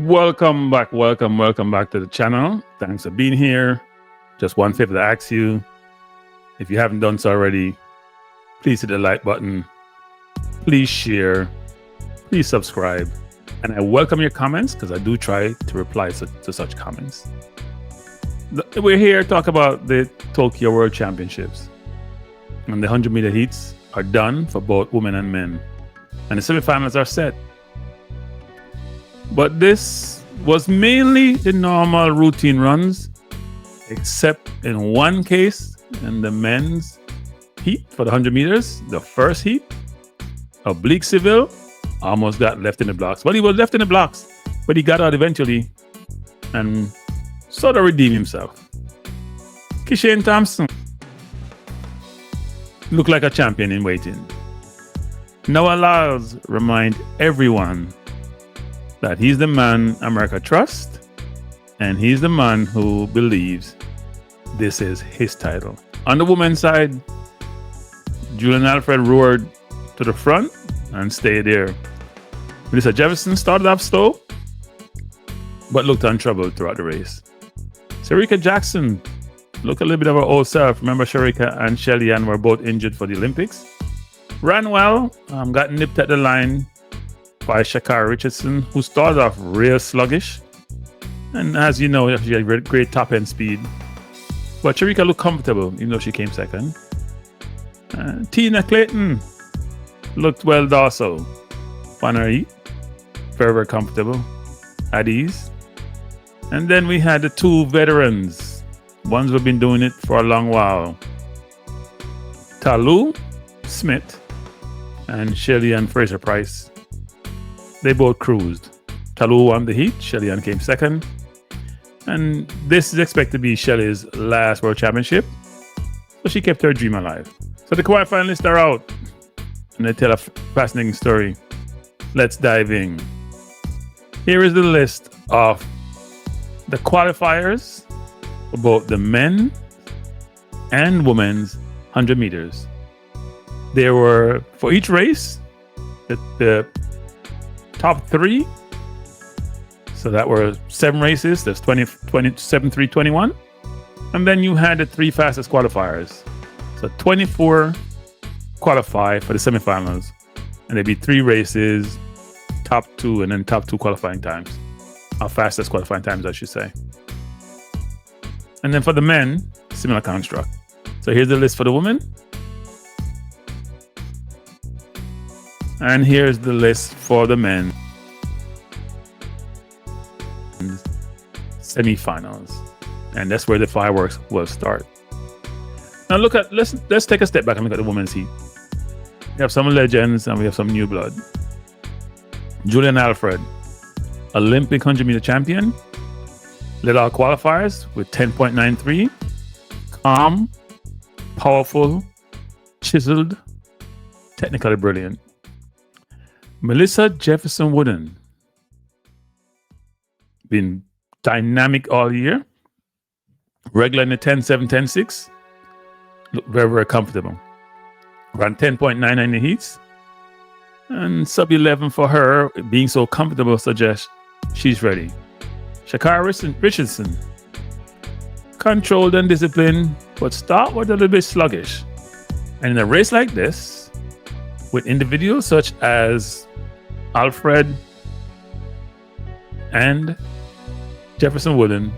Welcome back to the channel. Thanks for being here. Just one favor to ask you. If you haven't done so already, please hit the like button. Please share. Please subscribe. And I welcome your comments because I do try to reply to such comments. We're here to talk about the Tokyo World Championships. And the 100-meter heats are done for both women and men. And the semifinals are set. But this was mainly the normal routine runs, except in one case, in the men's heat for the 100 meters, the first heat, Oblique Seville almost got left in the blocks. Well, he was left in the blocks, but he got out eventually and sort of redeemed himself. Kishane Thompson looked like a champion in waiting. Now Lyles remind everyone that he's the man America trusts, and he's the man who believes this is his title. On the women's side, Julien Alfred roared to the front and stayed there. Shericka Jackson started off slow, but looked untroubled throughout the race. Shericka Jackson looked a little bit of her old self. Remember, Shericka and Shelly-Ann were both injured for the Olympics. Ran well, got nipped at the line by Sha'Carri Richardson, who started off real sluggish. And as you know, she had great top-end speed. But Shericka looked comfortable, even though she came second. Leighton looked well also. On her heat. Very, very comfortable. At ease. And then we had the two veterans. Ones who've been doing it for a long while. Talu Smith and Shelly-Ann Fraser-Pryce. They both cruised. Talu won the heat. Shelly-Ann came second. And this is expected to be Shelly's last World Championship. So she kept her dream alive. So the quarterfinalists are out. And they tell a fascinating story. Let's dive in. Here is the list of the qualifiers for both the men and women's 100 meters. There were, for each race, the top three. So that were 7 races. There's 7, 3, 21. And then you had the 3 fastest qualifiers. So 24 qualify for the semifinals. And there'd be 3 races, top 2, and then top 2 qualifying times. Our fastest qualifying times, I should say. And then for the men, similar construct. So here's the list for the women. And here's the list for the men. Semifinals. And that's where the fireworks will start. Now let's take a step back and look at the women's heat. We have some legends and we have some new blood. Julien Alfred, Olympic 100-meter champion, led all qualifiers with 10.93. Calm, powerful, chiseled, technically brilliant. Melissa Jefferson Wooden, been dynamic all year. Regular in the 10.7, 10.6. Look very, very comfortable. Ran 10.99 in the heats. And sub 11 for her, being so comfortable suggests she's ready. Sha'Carri Richardson, controlled and disciplined, but start was a little bit sluggish. And in a race like this, with individuals such as Alfred and Jefferson Wooden,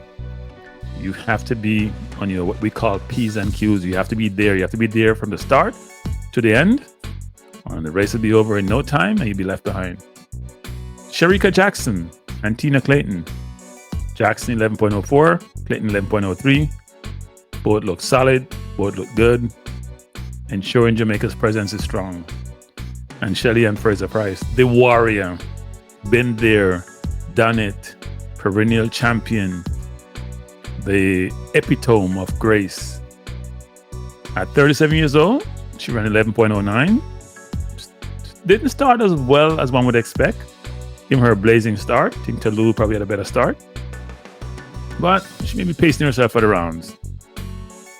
you have to be on your what we call P's and Q's. You have to be there. You have to be there from the start to the end. And the race will be over in no time and you'll be left behind. Shericka Jackson and Leighton. Jackson 11.04, Leighton 11.03. Both look solid, both look good, ensuring Jamaica's presence is strong. And Shelly-Ann Fraser-Pryce, the warrior, been there, done it, perennial champion, the epitome of grace. At 37 years old, she ran 11.09. Didn't start as well as one would expect. Give her a blazing start. I think Talu probably had a better start. But she may be pacing herself for the rounds.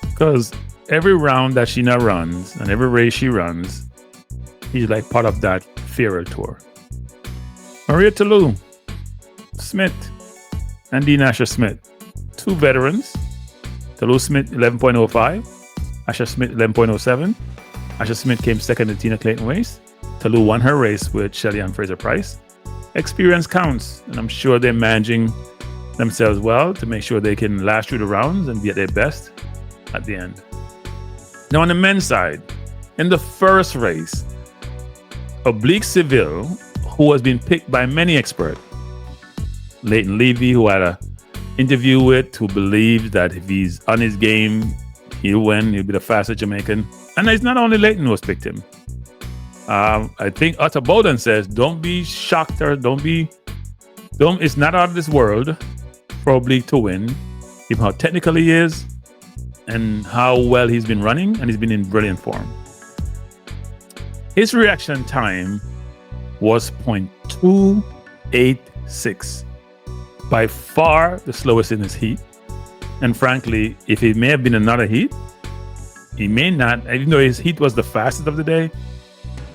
Because every round that she now runs and every race she runs, he's like part of that farewell tour. Maria Talu, Smith and Dean Asher Smith, two veterans. Talou Smith 11.05, Asher Smith 11.07. Asher Smith came second in Tina Clayton race. Talou won her race with Shelly-Ann Fraser-Pryce. Experience counts, and I'm sure they're managing themselves well to make sure they can last through the rounds and be at their best at the end. Now on the men's side, in the first race, Oblique Seville, who has been picked by many experts, Leighton Levy, who I had an interview with, who believes that if he's on his game, he'll win, he'll be the fastest Jamaican. And it's not only Leighton who has picked him. I think Boldon says, don't be shocked or it's not out of this world for Oblique to win, given how technical he is and how well he's been running, and he's been in brilliant form. His reaction time was 0.286, by far the slowest in his heat. And frankly, if it may have been another heat, he may not, even though his heat was the fastest of the day,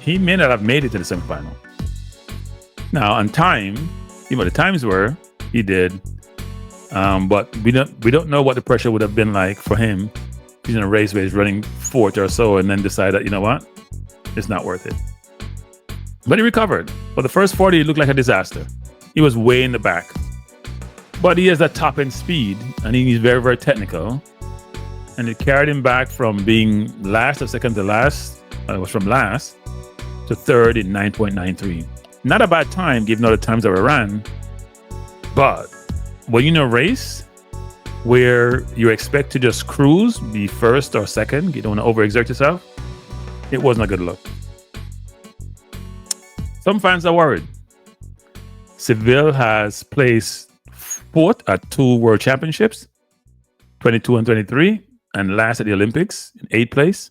he may not have made it to the semifinal. Now, on time, the times were, he did. But we don't know what the pressure would have been like for him. He's in a race where he's running fourth or so and then decide that, you know what, it's not worth it. But he recovered. For the first 40, it looked like a disaster. He was way in the back. But he has that top end speed, and he's very, very technical. And it carried him back from being last or second to last. It was from last to third in 9.93. Not a bad time, given all the times that were ran. But when you're in a race where you expect to just cruise, be first or second, you don't want to overexert yourself, it wasn't a good look. Some fans are worried. Seville has placed fourth at 2 World Championships, 22 and 23, and last at the Olympics in 8th place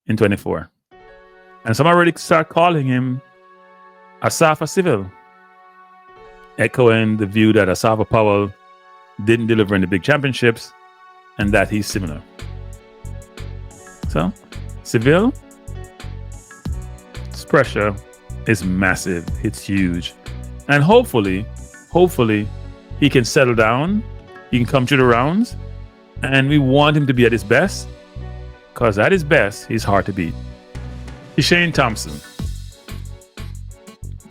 in 24. And some already start calling him Asafa Seville, echoing the view that Asafa Powell didn't deliver in the big championships and that he's similar. So, Seville, his pressure is massive. It's huge. And hopefully, he can settle down. He can come through the rounds. And we want him to be at his best, because at his best, he's hard to beat. Kishane Thompson,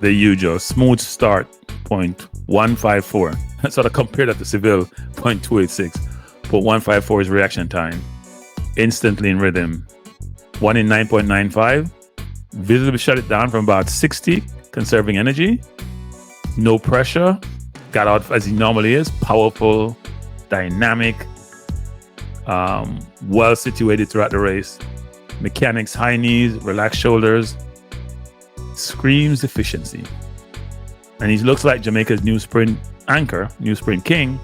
the usual smooth start, 0.154. Sort of compare that to Seville, 0.286. But 154 is reaction time. Instantly in rhythm. 1 in 9.95. Visibly shut it down from about 60, conserving energy. No pressure. Got out as he normally is. Powerful, dynamic, well situated throughout the race. Mechanics, high knees, relaxed shoulders. Screams efficiency. And he looks like Jamaica's new sprint anchor, new sprint king.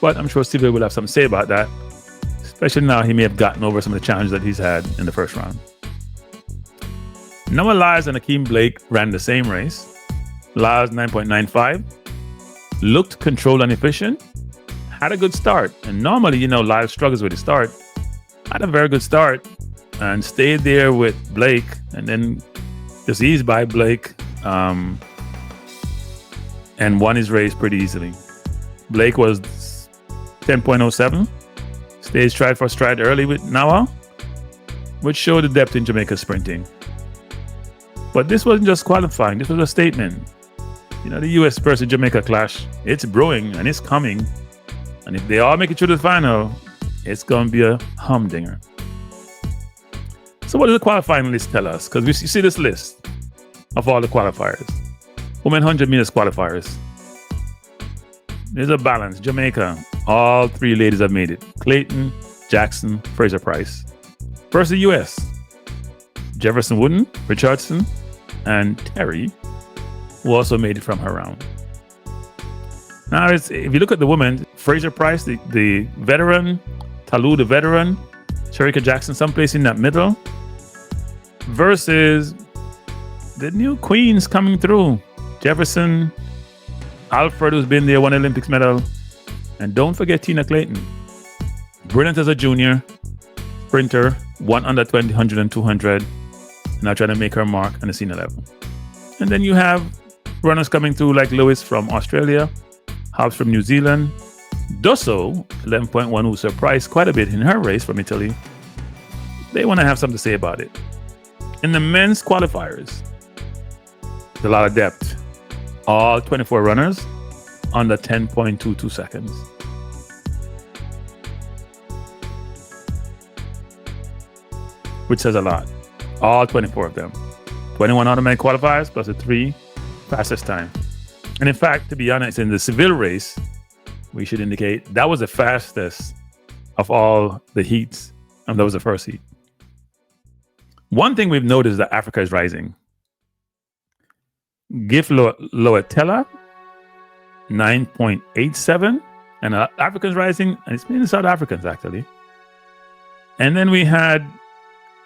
But I'm sure Seville will have something to say about that. Especially now he may have gotten over some of the challenges that he's had in the first round. Noah Lyles and Akeem Blake ran the same race. Lyles 9.95. Looked controlled and efficient. Had a good start. And normally, Lyles struggles with his start. Had a very good start. And stayed there with Blake. And then just eased by Blake. And won his race pretty easily. Blake was 10.07. Stayed stride for stride early with Noah, which showed the depth in Jamaica's sprinting. But this wasn't just qualifying, this was a statement. The US versus Jamaica clash, it's brewing and it's coming. And if they all make it through the final, it's going to be a humdinger. So what does the qualifying list tell us? Because you see this list of all the qualifiers. Women 100 meters qualifiers. There's a balance. Jamaica, all 3 ladies have made it. Clayton, Jackson, Fraser-Pryce. Versus the US, Jefferson Wooden, Richardson, and Terry, who also made it from her round. Now, if you look at the women, Fraser-Pryce, the veteran, Talou, the veteran, Shericka Jackson, someplace in that middle, versus the new queens coming through. Jefferson, Alfred, who's been there, won an Olympics medal, and don't forget Tina Clayton. Brilliant as a junior, sprinter, won under 20, 100 and 200, now trying to make her mark on the senior level. And then you have runners coming through like Lewis from Australia, Hobbs from New Zealand. Dosso, 11.1, who surprised quite a bit in her race from Italy. They want to have something to say about it. In the men's qualifiers, there's a lot of depth. All 24 runners under 10.22 seconds. Which says a lot. All 24 of them. 21 automatic qualifiers plus the 3 fastest time. And in fact, to be honest, in the Seville race, we should indicate that was the fastest of all the heats, and that was the first heat. One thing we've noticed is that Africa is rising. Gif Loetella, 9.87, and Africans rising, and it's mainly South Africans actually. And then we had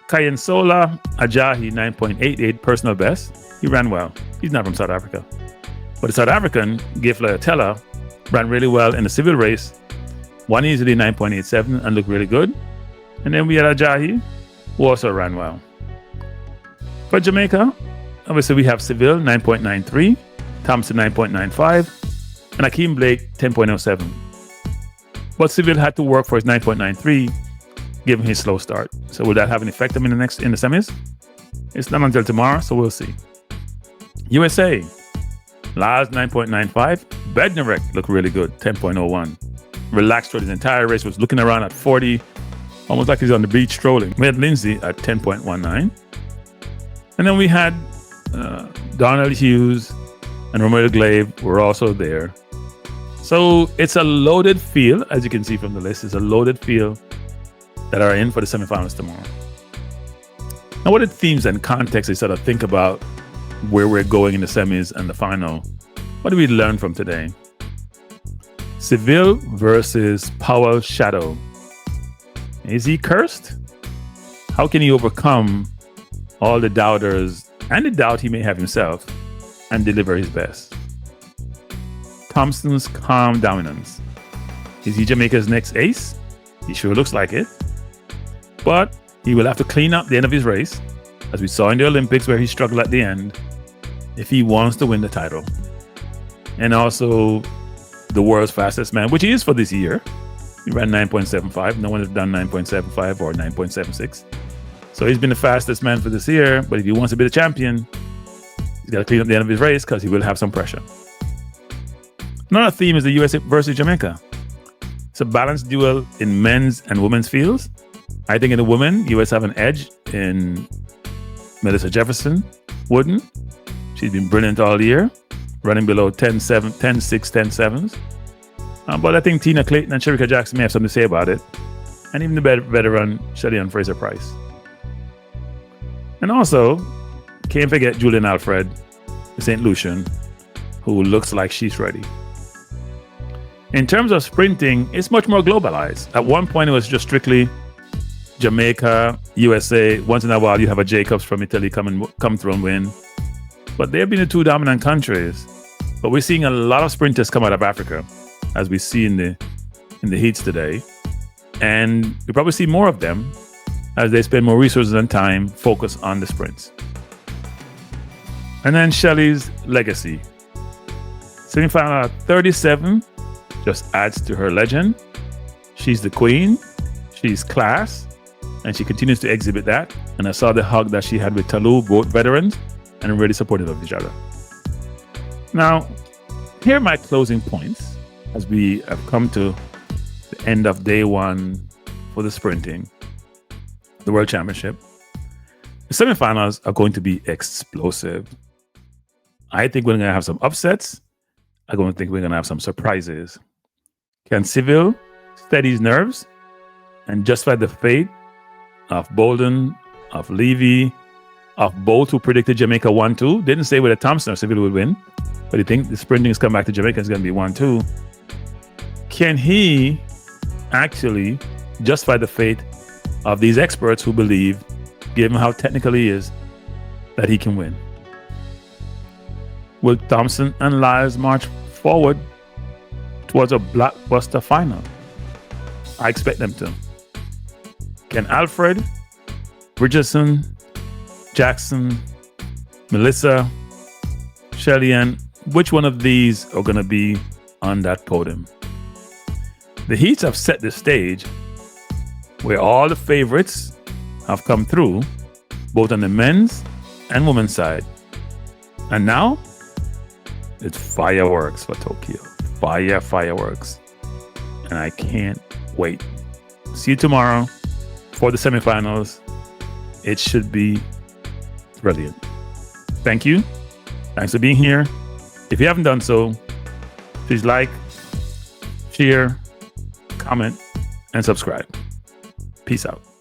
Kayensola Ajayi, 9.88, personal best. He ran well. He's not from South Africa. But the South African, Gif Loetella, ran really well in the Seville race. Won easily 9.87 and looked really good. And then we had Ajayi, who also ran well. For Jamaica, obviously we have Seville, 9.93, Thompson, 9.95, and Akeem Blake, 10.07. But Seville had to work for his 9.93, given his slow start. So will that have an effect on him in the semis? It's not until tomorrow, so we'll see. USA, Lyles, 9.95. Bednarek looked really good, 10.01. Relaxed through his entire race, was looking around at 40, almost like he's on the beach strolling. We had Lindsay at 10.19. And then we had Darnell Hughes and Romeo Glave were also there. So it's a loaded field, as you can see from the list. It's a loaded field that are in for the semifinals tomorrow. Now, what are the themes and context they sort of think about where we're going in the semis and the final? What do we learn from today? Seville versus Powell Shadow. Is he cursed? How can he overcome all the doubters and the doubt he may have himself and deliver his best? Thompson's calm dominance. Is he Jamaica's next ace? He sure looks like it. But he will have to clean up the end of his race, as we saw in the Olympics where he struggled at the end, if he wants to win the title. And also the world's fastest man, which he is for this year. He ran 9.75. No one has done 9.75 or 9.76. So he's been the fastest man for this year, but if he wants to be the champion, he's got to clean up the end of his race because he will have some pressure. Another theme is the USA versus Jamaica. It's a balanced duel in men's and women's fields. I think in the women, US have an edge in Melissa Jefferson Wooden. She's been brilliant all year, running below 10.7, 10.6, 10.7s. But I think Tina Clayton and Shericka Jackson may have something to say about it. And even the veteran Shelly-Ann Fraser-Pryce. And also, can't forget Julien Alfred, the St. Lucian, who looks like she's ready. In terms of sprinting, it's much more globalized. At one point, it was just strictly Jamaica, USA. Once in a while, you have a Jacobs from Italy come through and win. But they've been the two dominant countries. But we're seeing a lot of sprinters come out of Africa, as we see in the heats today. And we probably see more of them as they spend more resources and time focused on the sprints. And then Shelly's legacy. Semifinal 37 just adds to her legend. She's the queen, she's class, and she continues to exhibit that. And I saw the hug that she had with Talou, both veterans, and really supportive of each other. Now, here are my closing points as we have come to the end of day one for the sprinting, the World Championship. The semifinals are going to be explosive. I think we're going to have some upsets. I don't think we're going to have some surprises. Can Seville steady his nerves and justify the fate of Boldon, of Levy, of Bolt, who predicted Jamaica 1-2? Didn't say whether Thompson or Seville would win, but he think the sprinting has come back to Jamaica is going to be 1-2. Can he actually justify the fate of these experts who believe, given how technical he is, that he can win? Will Thompson and Lyles march forward towards a blockbuster final? I expect them to. Can Alfred, Richardson, Jackson, Melissa, Shelly-Ann, which one of these are going to be on that podium. The heats have set the stage where all the favorites have come through, both on the men's and women's side. And now, it's fireworks for Tokyo. Fireworks. And I can't wait. See you tomorrow for the semifinals. It should be brilliant. Thank you. Thanks for being here. If you haven't done so, please like, share, comment, and subscribe. Peace out.